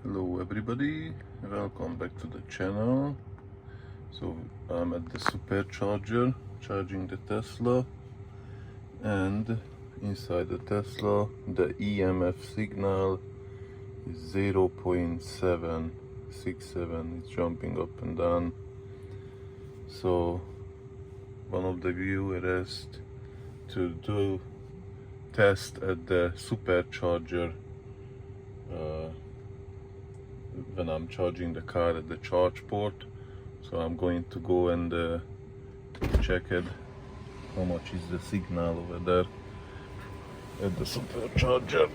Hello everybody, welcome back to the channel. So I'm at the Supercharger charging the Tesla, and inside the Tesla the EMF signal is 0.767. It's jumping up and down. So one of the viewers asked to do test at the Supercharger when I'm charging the car at the charge port. So I'm going to go and check it, how much is the signal over there at the Supercharger.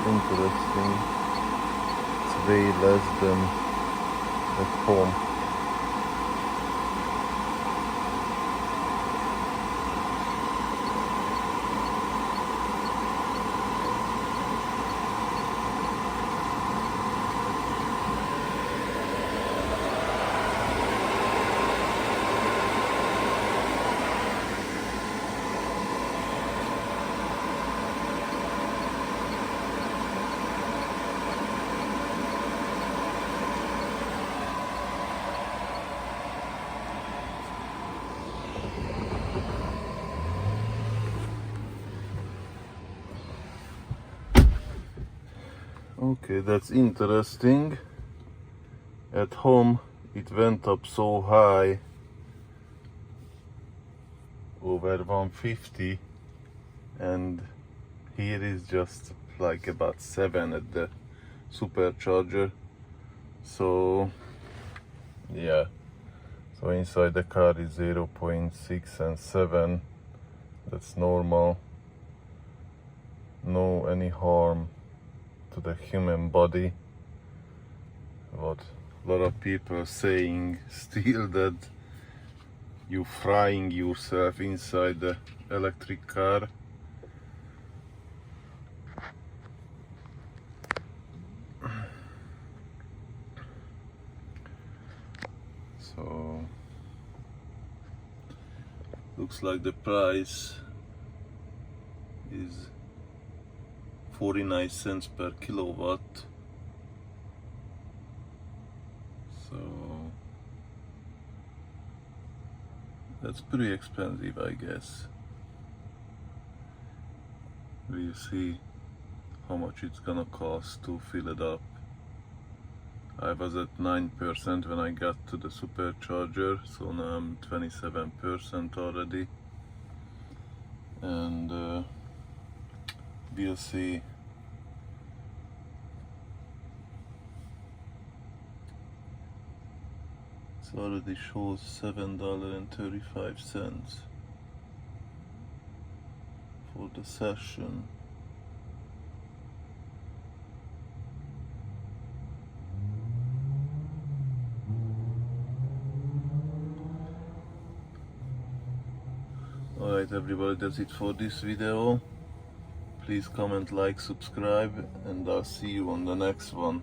Interesting. It's way less than at home. Okay, that's interesting. At home it went up so high, over 150, and here is just like about 7 at the Supercharger. So yeah, so inside the car is 0.6 and 7. That's normal. No any harm to the human body. What a lot of people saying still, that you frying yourself inside the electric car. So looks like the price is 49 cents per kilowatt. So that's pretty expensive, I guess. We'll see how much it's gonna cost to fill it up. I was at 9% when I got to the Supercharger, so now I'm 27% already, and we'll see. It already shows $7.35 for the session. Alright everybody, that's it for this video. Please comment, like, subscribe, and I'll see you on the next one.